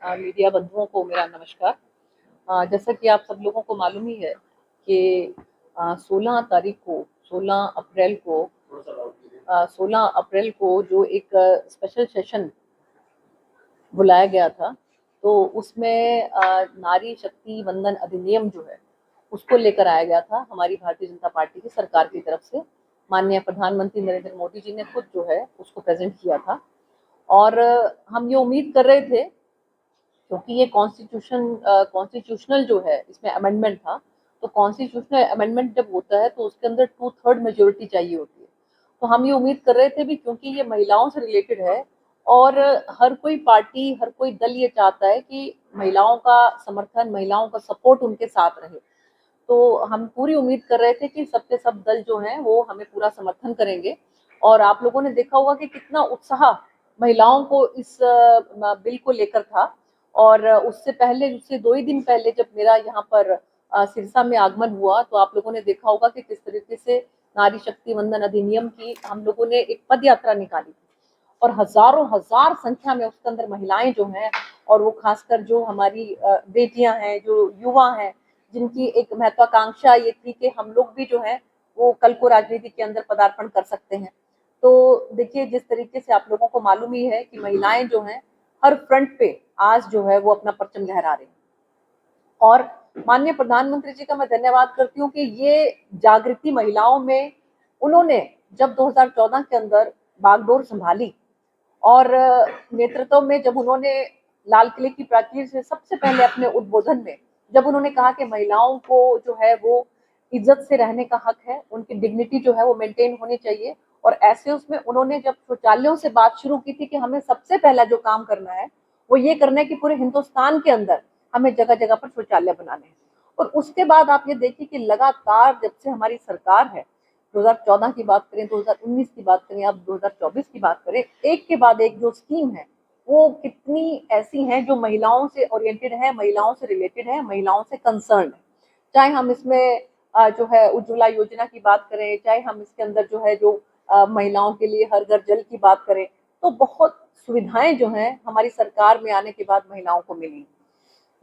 Media बंधुओं को मेरा नमस्कार। जैसा कि आप सब लोगों को मालूम ही है कि 16 तारीख को 16 अप्रैल को 16 अप्रैल को जो एक स्पेशल सेशन बुलाया गया था, तो उसमें नारी शक्ति वंदन अधिनियम जो है उसको लेकर आया गया था हमारी भारतीय जनता पार्टी की सरकार की तरफ से। माननीय प्रधानमंत्री नरेंद्र मोदी जी ने खुद जो है उसको प्रेजेंट किया था और हम ये उम्मीद कर रहे थे, क्योंकि ये कॉन्स्टिट्यूशनल जो है इसमें अमेंडमेंट था, तो कॉन्स्टिट्यूशनल अमेंडमेंट जब होता है तो उसके अंदर 2/3 मेजोरिटी चाहिए होती है। तो हम ये उम्मीद कर रहे थे भी, क्योंकि ये महिलाओं से रिलेटेड है और हर कोई पार्टी, हर कोई दल ये चाहता है कि महिलाओं का समर्थन, महिलाओं का सपोर्ट उनके साथ रहे। तो हम पूरी उम्मीद कर रहे थे कि सब के सब दल जो हैं वो हमें पूरा समर्थन करेंगे। और आप लोगों ने देखा होगा कि कितना उत्साह महिलाओं को इस बिल को लेकर था। और उससे पहले, उससे 2 ही दिन पहले जब मेरा यहाँ पर सिरसा में आगमन हुआ, तो आप लोगों ने देखा होगा कि किस तरीके से नारी शक्ति वंदन अधिनियम की हम लोगों ने एक पद यात्रा निकाली और हजारों हजार संख्या में उसके अंदर महिलाएं जो हैं, और वो खासकर जो हमारी बेटियां हैं, जो युवा हैं, जिनकी एक महत्वाकांक्षा ये थी कि हम लोग भी जो है वो कल को राजनीति के अंदर पदार्पण कर सकते हैं। तो देखिए, जिस तरीके से आप लोगों को मालूम ही है कि महिलाएं जो हैं हर फ्रंट पे आज जो है वो अपना परचम लहरा रही हैं। और माननीय प्रधानमंत्री जी का मैं धन्यवाद करती हूँ कि ये जागृति महिलाओं में उन्होंने जब 2014 के अंदर बागडोर संभाली और नेतृत्व में जब उन्होंने लाल किले की प्राचीर से सबसे पहले अपने उद्बोधन में जब उन्होंने कहा कि महिलाओं को जो है वो इज्जत से रहने का हक है, उनकी डिग्निटी जो है वो मेंटेन होनी चाहिए। और ऐसे उसमें उन्होंने जब शौचालयों से बात शुरू की थी कि हमें सबसे पहला जो काम करना है वो ये करना है कि पूरे हिंदुस्तान के अंदर हमें जगह जगह पर शौचालय बनाने हैं। और उसके बाद आप ये देखिए कि लगातार जब से हमारी सरकार है, 2014 की बात करें, 2019 की बात करें, अब 2024 की बात करें, एक के बाद एक जो स्कीम है वो कितनी ऐसी हैं जो महिलाओं से ओरिएंटेड है, महिलाओं से रिलेटेड है, महिलाओं से कंसर्न है। चाहे हम इसमें जो है उज्ज्वला योजना की बात करें, चाहे हम इसके अंदर जो है जो महिलाओं के लिए हर घर जल की बात करें, तो बहुत सुविधाएं जो हैं हमारी सरकार में आने के बाद महिलाओं को मिली।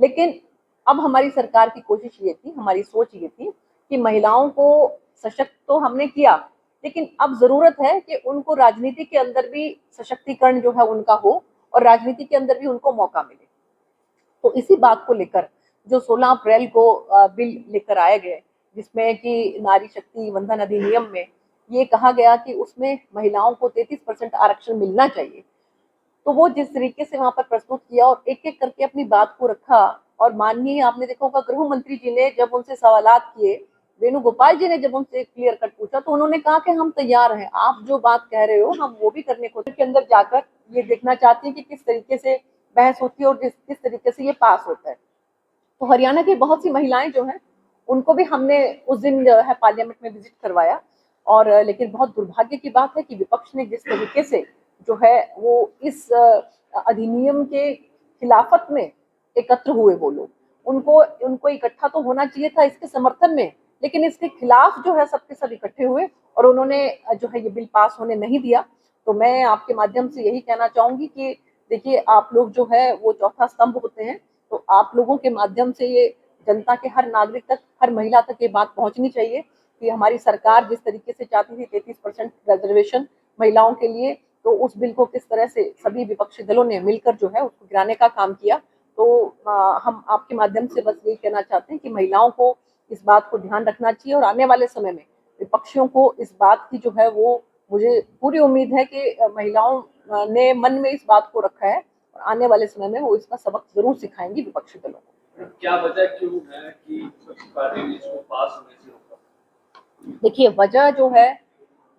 लेकिन अब हमारी सरकार की कोशिश ये थी, हमारी सोच ये थी कि महिलाओं को सशक्त तो हमने किया, लेकिन अब जरूरत है कि उनको राजनीति के अंदर भी सशक्तिकरण जो है उनका हो और राजनीति के अंदर भी उनको मौका मिले। तो इसी बात को लेकर जो 16 अप्रैल को बिल लेकर आए गए, जिसमें कि नारी शक्ति वंदन अधिनियम में ये कहा गया कि उसमें महिलाओं को 33% आरक्षण मिलना चाहिए। तो वो जिस तरीके से वहां पर प्रस्तुत किया और एक एक करके अपनी बात को रखा, और माननीय आपने देखा होगा गृह मंत्री जी ने जब उनसे सवालात किए, वेणुगोपाल जी ने जब उनसे क्लियर कट पूछा, तो उन्होंने कहा कि हम तैयार हैं, आप जो बात कह रहे हो हम वो भी करने को के अंदर जाकर ये देखना चाहते हैं कि किस तरीके से बहस होती है और किस तरीके से ये पास होता है। तो हरियाणा की बहुत सी महिलाएं जो हैं उनको भी हमने उस दिन जो है पार्लियामेंट में विजिट करवाया। और लेकिन बहुत दुर्भाग्य की बात है कि विपक्ष ने जिस तरीके से जो है वो इस अधिनियम के खिलाफत में एकत्र हुए, वो लोग, उनको उनको इकट्ठा तो होना चाहिए था इसके समर्थन में, लेकिन इसके खिलाफ जो है सबके सब इकट्ठे हुए और उन्होंने जो है ये बिल पास होने नहीं दिया। तो मैं आपके माध्यम से यही कहना चाहूंगी कि देखिए, आप लोग जो है वो चौथा स्तंभ होते हैं, तो आप लोगों के माध्यम से ये जनता के हर नागरिक तक, हर महिला तक ये बात पहुंचनी चाहिए कि हमारी सरकार जिस तरीके से चाहती थी 33% रिजर्वेशन महिलाओं के लिए, तो उस बिल को किस तरह से सभी विपक्षी दलों ने मिलकर जो है उसको गिराने का काम किया। तो हम आपके माध्यम से बस यही कहना चाहते हैं कि महिलाओं को इस बात को ध्यान रखना चाहिए और आने वाले समय में विपक्षियों को इस बात की जो है वो, मुझे पूरी उम्मीद है कि महिलाओं ने मन में इस बात को रखा है और आने वाले समय में वो इसका सबक जरूर सिखाएंगी विपक्षी दलों को। क्या वजह क्यों है कि विपक्षी पार्टी ने इसको पास होने से रोका? देखिए, वजह जो है,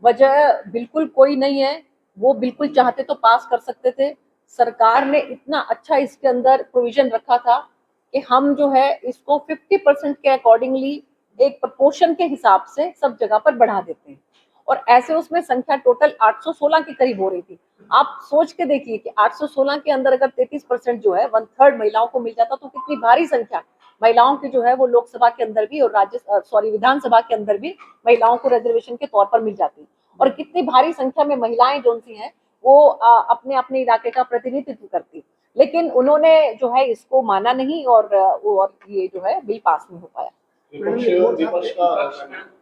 वजह बिल्कुल कोई नहीं है। वो बिल्कुल चाहते तो पास कर सकते थे। सरकार ने इतना अच्छा इसके अंदर प्रोविजन रखा था कि हम जो है इसको 50% के अकॉर्डिंगली एक प्रपोर्शन के हिसाब से सब जगह पर बढ़ा देते हैं। और ऐसे उसमें संख्या टोटल 816 के करीब हो रही थी। आप सोच के देखिए कि 816 के अंदर अगर 33% जो है 1/3 महिलाओं को मिल जाता तो कितनी भारी संख्या महिलाओं की जो है वो लोकसभा के अंदर भी और विधानसभा के अंदर भी महिलाओं को रिजर्वेशन के तौर पर मिल जाती। और कितनी भारी संख्या में महिलाएं जो सी हैं वो अपने अपने इलाके का प्रतिनिधित्व करती। लेकिन उन्होंने जो है इसको माना नहीं और ये जो है बिल पास नहीं हो पाया।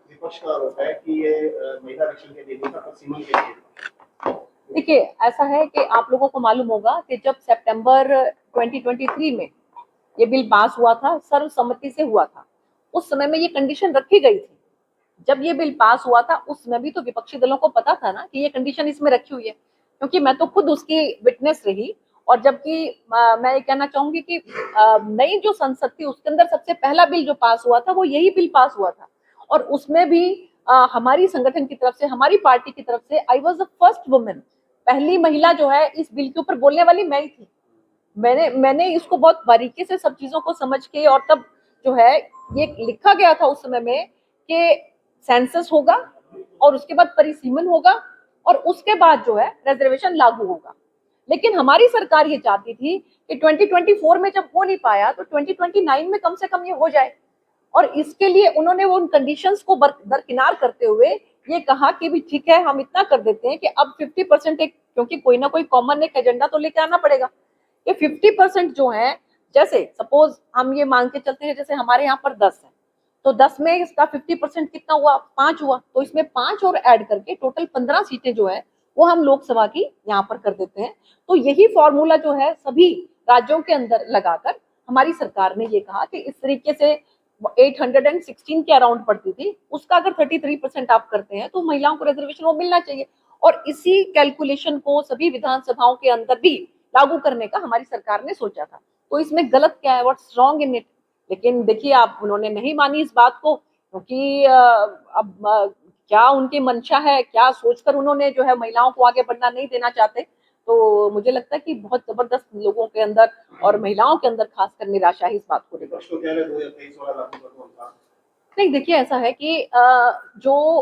विपक्ष का आरोप है कि ये महिला आरक्षण के देने का पश्चिमी के लिए। देखिए ऐसा है कि आप लोगों को मालूम होगा कि जब सितंबर 2023 में ये बिल पास हुआ था, सर्वसम्मति से हुआ था, उस समय में ये कंडीशन रखी गई थी। जब ये बिल पास हुआ था उस समय भी तो विपक्षी दलों को पता था ना कि ये कंडीशन इसमें रखी हुई है, क्योंकि मैं तो खुद उसकी विटनेस रही। और जबकि मैं ये कहना चाहूंगी कि नई जो संसद थी उसके अंदर सबसे पहला बिल जो पास हुआ था वो यही बिल पास हुआ था, और उसमें भी हमारी संगठन की तरफ से, हमारी पार्टी की तरफ से, I was the first women, पहली महिला जो है इस बिल के ऊपर बोलने वाली मैं ही थी। मैंने इसको बहुत बारीकी से सब चीजों को समझ के, और तब जो है ये लिखा गया था उस समय में कि सेंसस होगा और उसके बाद परिसीमन होगा और उसके बाद जो है रिजर्वेशन लागू होगा। लेकिन हमारी सरकार ये चाहती थी कि 2024 में जब हो नहीं पाया तो 2029 में कम से कम ये हो जाए, और इसके लिए उन्होंने वो उन कंडीशंस को दरकिनार करते हुए ये कहा कि भी ठीक है हम इतना कर देते हैं कि अब 50% एक, क्योंकि कोई ना कोई कॉमन एक एजेंडा तो लेके आना पड़ेगा कि 50% जो है, जैसे सपोज हम ये मांग के चलते हैं जैसे हमारे यहाँ पर 10 है तो 10 में इसका 50% कितना हुआ, 5 हुआ, तो इसमें 5 और ऐड करके टोटल 15 सीटें जो है वो हम लोकसभा की यहाँ पर कर देते हैं। तो यही फॉर्मूला जो है सभी राज्यों के अंदर लगाकर हमारी सरकार ने ये कहा कि इस तरीके से 816 के अराउंड पड़ती थी, उसका अगर 33% आप करते हैं तो महिलाओं को रिजर्वेशन वो मिलना चाहिए, और इसी कैलकुलेशन को सभी विधानसभाओं के अंदर भी लागू करने का हमारी सरकार ने सोचा था। तो इसमें गलत क्या है, व्हाट्स रॉन्ग इन इट? लेकिन देखिए आप, उन्होंने नहीं मानी इस बात को, क्योंकि अब क्या उनकी मंशा है, क्या सोचकर उन्होंने जो है महिलाओं को आगे बढ़ना नहीं देना चाहते। तो मुझे लगता है कि बहुत जबरदस्त लोगों के अंदर और महिलाओं के अंदर खासकर निराशा है इस बात को लेकर। नहीं देखिए ऐसा है कि जो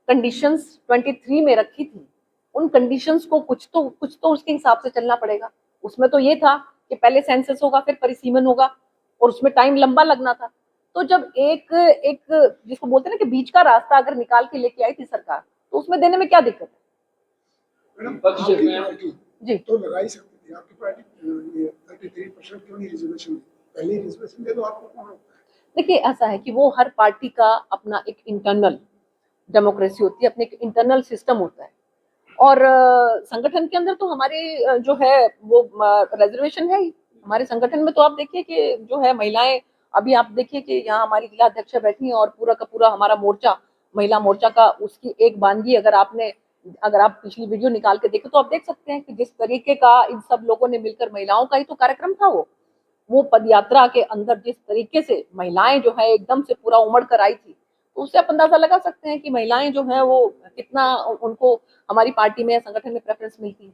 कंडीशंस 23 में रखी थी उन कंडीशंस को कुछ तो उसके हिसाब से चलना पड़ेगा। उसमें तो ये था कि पहले सेंसस होगा फिर परिसीमन होगा, और उसमें टाइम लंबा लगना था। तो जब एक एक जिसको बोलते हैं ना कि बीच का रास्ता अगर निकाल के लेके आई थी सरकार, तो उसमें देने में क्या दिक्कत है? जी तो लगाई सकती थी आपकी पार्टी, ये 33% क्यों नहीं रिजर्वेशन, पहले रिजर्वेशन दे दो आपको। देखिए ऐसा है कि वो हर पार्टी का अपना एक इंटरनल डेमोक्रेसी होती है, अपने एक इंटरनल सिस्टम होता है, और संगठन के अंदर तो हमारे जो है वो रिजर्वेशन है ही। हमारे संगठन में तो आप देखिए कि जो है महिलाएं, अभी आप देखिए कि यहाँ हमारी जिला अध्यक्ष बैठी हैं और पूरा का पूरा हमारा मोर्चा, महिला मोर्चा का, उसकी एक बानगी अगर आप पिछली वीडियो निकाल के देखें तो आप देख सकते हैं कि जिस तरीके का इन सब लोगों ने मिलकर, महिलाओं का ही तो कार्यक्रम था वो पदयात्रा के अंदर जिस तरीके से महिलाएं जो है एकदम से पूरा उमड़ कर आई थी, तो उससे आप अंदाजा लगा सकते हैं कि महिलाएं जो है वो कितना, उनको हमारी पार्टी में या संगठन में प्रेफरेंस मिलती है।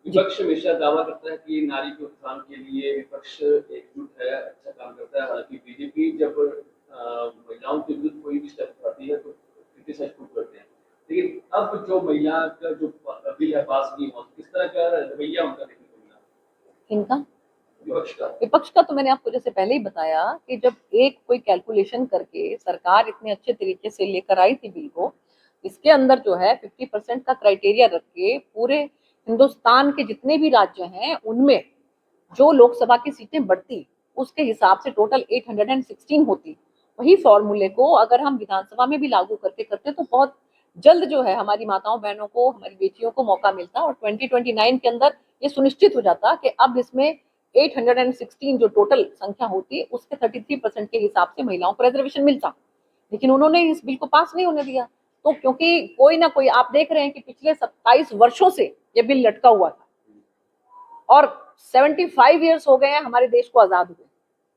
विपक्ष हमेशा दावा करता है कि नारी के उत्थान के लिए विपक्ष एकजुट है, अच्छा काम करता है। हालांकि बीजेपी जब महिलाओं के विरुद्ध कोई भी स्टेप उठाती है तो क्रिटिसाइज खूब करते हैं, लेकिन अब जो महिला का जो बिल है पास नहीं हुआ, किस तरह का रवैया उनका देखने को मिला? इनका विपक्ष का तो मैंने आपको जैसे पहले ही बताया कि जब एक कोई कैलकुलेशन करके सरकार इतने अच्छे तरीके से लेकर आई थी बिल को, इसके अंदर जो है 50% का क्राइटेरिया रख के पूरे हिंदुस्तान के जितने भी राज्य हैं उनमें जो लोकसभा की सीटें बढ़ती उसके हिसाब से टोटल 816 होती। वही फॉर्मूले को अगर हम विधानसभा में भी लागू करते करते तो बहुत जल्द जो है हमारी माताओं बहनों को, हमारी बेटियों को मौका मिलता, और 2029 के अंदर ये सुनिश्चित हो जाता कि अब इसमें 816 जो टोटल संख्या होती है उसके 33% के हिसाब से महिलाओं को रिजर्वेशन मिलता। लेकिन उन्होंने इस बिल को पास नहीं होने दिया। तो क्योंकि कोई ना कोई, आप देख रहे हैं कि पिछले 27 वर्षों से ये बिल लटका हुआ था, और 75 ईयर्स हो गए हैं हमारे देश को आजाद हुए,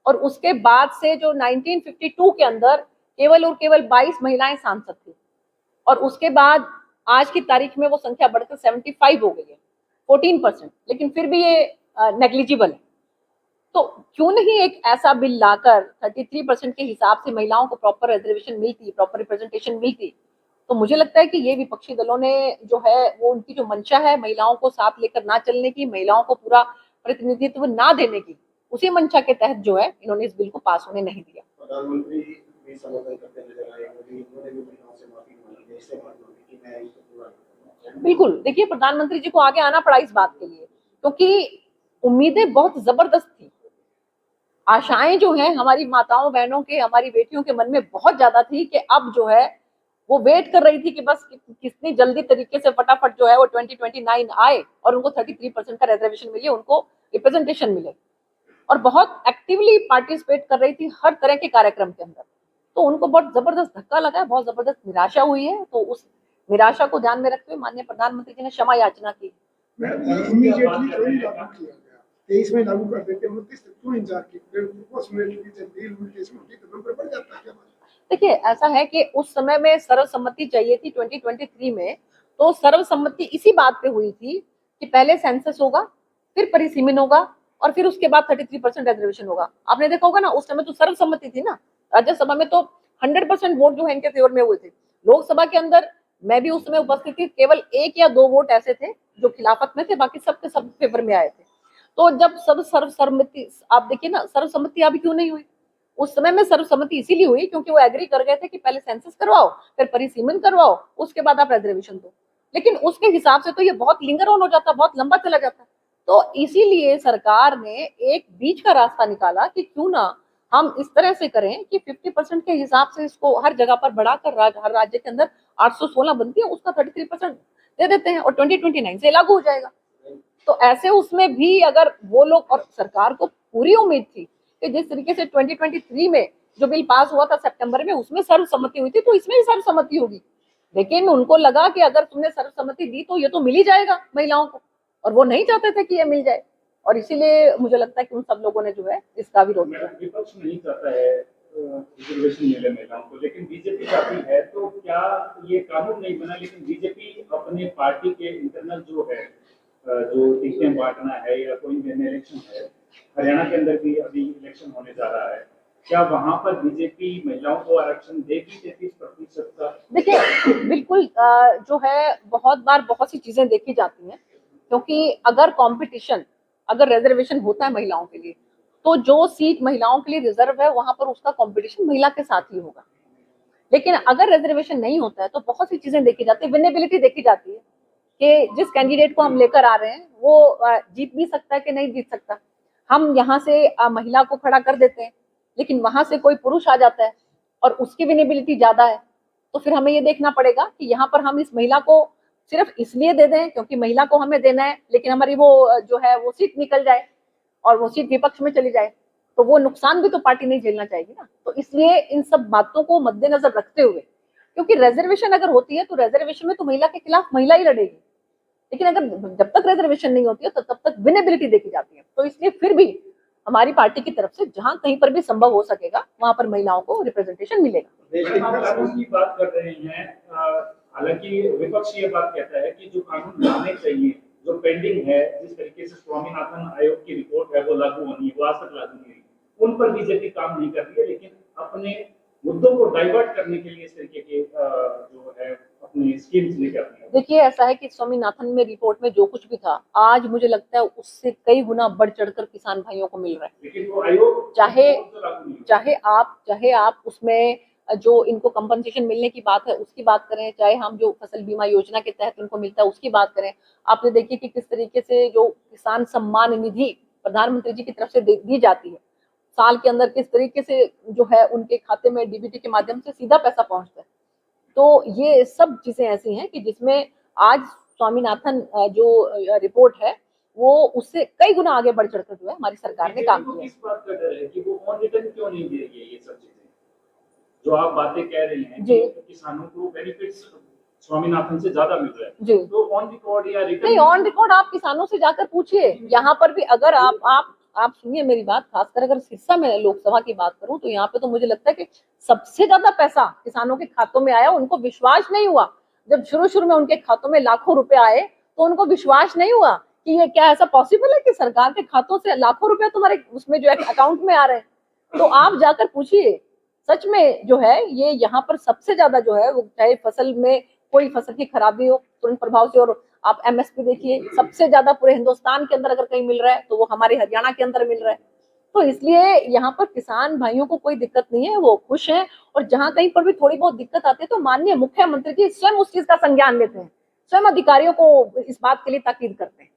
और उसके बाद से जो 1952 के अंदर केवल और केवल 22 महिलाएं सांसद थी, और उसके बाद आज की तारीख में वो संख्या बढ़कर 75 हो गई है, 14%, लेकिन फिर भी ये नेग्लिजिबल है। तो क्यों नहीं एक ऐसा बिल लाकर 33% के हिसाब से महिलाओं को प्रॉपर रिजर्वेशन मिलती, प्रॉपर रिप्रेजेंटेशन मिलती। तो मुझे लगता है कि ये विपक्षी दलों ने जो है वो, उनकी जो मंशा है महिलाओं को साथ लेकर ना चलने की, महिलाओं को पूरा प्रतिनिधित्व ना देने की, उसी मंशा के तहत जो है इन्होंने इस बिल को पास होने नहीं दिया। प्रधानमंत्री भी समर्थन करते नजर आए, उन्होंने भी महिलाओं से माफी मांगी, देश से माफी मांगी कि मैं इसको पूरा। बिल्कुल, देखिए प्रधानमंत्री जी को आगे आना पड़ा इस बात के लिए, क्योंकि उम्मीदें बहुत जबरदस्त थी, आशाएं जो हैं हमारी माताओं बहनों के, हमारी बेटियों के मन में बहुत ज्यादा थी कि अब जो है वो वेट कर रही थी कि बस कितनी जल्दी तरीके से फटाफट जो है वो 2029 आए और उनको 33% का रिजर्वेशन मिले, उनको रिप्रेजेंटेशन मिले, और बहुत एक्टिवली पार्टिसिपेट कर रही थी हर तरह के कार्यक्रम के अंदर। तो उनको बहुत जबरदस्त धक्का लगा है, बहुत जबरदस्त निराशा हुई है। तो उस निराशा को ध्यान में रखते हुए माननीय प्रधानमंत्री जी ने क्षमा याचना की। मैडम, ये इमीडिएटली क्यों नहीं लागू किया गया? 23 में लागू कर देते, 29 तक क्यों इंतजार बढ़ जाता है? देखिए, ऐसा है कि उस समय में सर्वसम्मति चाहिए थी 2023 में, तो सर्वसम्मति इसी बात पे हुई थी कि पहले सेंसस होगा, फिर परिसीमन होगा, और फिर उसके बाद 33% रिजर्वेशन होगा। आपने देखा होगा ना, उस समय तो सर्वसम्मति थी ना। राज्यसभा में तो 100% वोट जो है इनके फेवर में हुए थे। लोकसभा के अंदर मैं भी उस समय उपस्थित थी, केवल 1 या 2 वोट ऐसे थे जो खिलाफत में थे, बाकी सबके सब फेवर में आए थे। तो जब सब सर्वसम्मति, आप देखिए ना, सर्वसम्मति अभी क्यों नहीं हुई? उस समय में सर्वसम्मति इसीलिए हुई क्योंकि वो एग्री कर गए थे कि पहले सेंसस करवाओ, फिर परिसीमन करवाओ, उसके बाद आप रिजर्वेशन दो। लेकिन उसके हिसाब से तो ये बहुत लिंगर ऑन हो जाता, बहुत लंबा चला जाता। तो इसीलिए सरकार ने एक बीच का रास्ता निकाला कि क्यों ना हम इस तरह से करें कि 50% के हिसाब से इसको हर जगह पर बढ़ाकर हर राज्य के अंदर 816 बनती है, उसका 33% दे देते हैं और 2029 से लागू हो जाएगा। तो ऐसे उसमें भी अगर वो लोग, और सरकार को पूरी उम्मीद थी कि जिस तरीके से 2023 में जो बिल पास हुआ था सितंबर में, उसमें सर्वसम्मति हुई थी, तो इसमें भी सर्वसम्मति होगी। लेकिन उनको लगा कि अगर तुमने सर्वसम्मति दी तो ये तो मिल ही जाएगा महिलाओं को, और वो नहीं चाहते थे कि ये मिल जाए, और इसीलिए मुझे लगता है कि उन सब लोगों ने जो है इसका विरोध किया। विपक्ष नहीं चाहता है रिजर्वेशन मिले महिलाओं को, लेकिन बीजेपी चाहती है, तो क्या ये कानून नहीं बना, लेकिन बीजेपी अपने पार्टी के इंटरनल जो है जो टिकटें बांटना है या कोई भी इलेक्शन है, हरियाणा के अंदर भी अभी इलेक्शन होने जा रहा है, क्या वहां पर बीजेपी महिलाओं को आरक्षण देगी 33% का? देखिए, बिल्कुल जो है बहुत बार बहुत सी चीजें देखी जाती हैं, क्योंकि अगर कंपटीशन, अगर रिजर्वेशन होता है महिलाओं के लिए, तो जो सीट महिलाओं के लिए रिजर्व है वहां पर उसका कंपटीशन महिला के साथ ही होगा। लेकिन अगर रिजर्वेशन नहीं होता है तो बहुत सी चीजें देखी जाती है, विनेबिलिटी देखी जाती है कि जिस कैंडिडेट को हम लेकर आ रहे हैं वो जीत भी सकता है कि नहीं जीत सकता। हम यहाँ से महिला को खड़ा कर देते हैं, लेकिन वहां से कोई पुरुष आ जाता है और उसकी विनेबिलिटी ज्यादा है, तो फिर हमें ये देखना पड़ेगा कि यहाँ पर हम इस महिला को सिर्फ इसलिए दे दें क्योंकि महिला को हमें देना है, लेकिन हमारी वो जो है वो सीट निकल जाए और वो सीट विपक्ष में चली जाए, तो वो नुकसान भी तो पार्टी नहीं झेलना चाहेगी ना। तो इसलिए इन सब बातों को मद्देनजर रखते हुए, क्योंकि रिजर्वेशन अगर होती है तो रिजर्वेशन में तो महिला के खिलाफ महिला ही लड़ेगी, लेकिन अगर जब तक रिजर्वेशन नहीं होती है तो तब तक विनेबिलिटी देखी जाती है। तो इसलिए फिर भी हमारी पार्टी की तरफ से जहां कहीं पर भी संभव हो सकेगा वहां पर महिलाओं को रिप्रेजेंटेशन मिलेगा। कानून की बात कर रहे हैं, हालांकि विपक्ष ये बात कहता है कि जो कानून लाने चाहिए, जो पेंडिंग है, जिस तरीके से स्वामीनाथन आयोग की रिपोर्ट है वो लागू होनी है, वो आज तक लागू नहीं हुई, उन पर बीजेपी काम नहीं कर रही है, लेकिन अपने मुद्दों को डाइवर्ट करने के लिए इस तरीके के जो है अपनी स्कीम्स लेकर आती है। देखिए, ऐसा है कि स्वामीनाथन में रिपोर्ट में जो कुछ भी था, आज मुझे लगता है उससे कई गुना बढ़ चढ़कर किसान भाइयों को मिल रहा है। लेकिन वो आयोग चाहे आप उसमें जो इनको कंपनसेशन मिलने की बात है उसकी बात करें, चाहे हम जो फसल बीमा योजना के तहत उनको मिलता है उसकी बात करें। आपने देखिए कि किस तरीके से जो किसान सम्मान निधि प्रधानमंत्री जी की तरफ से दी जाती है, साल के अंदर किस तरीके से जो है उनके खाते में डीबीटी के माध्यम से सीधा पैसा पहुंचता है। तो ये सब चीजें ऐसी हैं कि जिसमें आज स्वामीनाथन जो रिपोर्ट है वो उससे कई गुना आगे बढ़ चढ़कर जो है हमारी सरकार ने काम किया। किस बात का डर है कि वो ऑन रिटर्न क्यों नहीं दे रही है ये सब चीजें जो आप बातें कह रही हैं जी, कि किसानों को बेनिफिट्स स्वामीनाथन से ज्यादा मिल रहा है जी, तो ऑन रिकॉर्ड या रिटर्न नहीं, ऑन रिकॉर्ड आप किसानों से जाकर पूछिए। यहाँ पर भी अगर आप सुनिए मेरी बात, खासकर अगर सिरसा में लोकसभा की बात करूं तो यहाँ पे तो मुझे लगता है कि सबसे ज्यादा पैसा किसानों के खातों में आया। उनको विश्वास नहीं हुआ, जब शुरू में उनके खातों में लाखों रुपए आए तो उनको विश्वास नहीं हुआ कि ये क्या ऐसा पॉसिबल है कि सरकार के खातों से लाखों रुपए तुम्हारे उसमें जो है अकाउंट में आ रहे हैं। तो आप जाकर पूछिए, सच में जो है ये यहाँ पर सबसे ज्यादा जो है वो, चाहे फसल में कोई फसल की खराबी हो तुरंत प्रभाव से, और आप एमएसपी देखिए सबसे ज्यादा पूरे हिंदुस्तान के अंदर अगर कहीं मिल रहा है तो वो हमारे हरियाणा के अंदर मिल रहा है। तो इसलिए यहाँ पर किसान भाइयों को कोई दिक्कत नहीं है, वो खुश हैं। और जहां कहीं पर भी थोड़ी बहुत दिक्कत आती है तो माननीय मुख्यमंत्री जी स्वयं उस चीज का संज्ञान लेते हैं, स्वयं अधिकारियों को इस बात के लिए ताकीद करते हैं।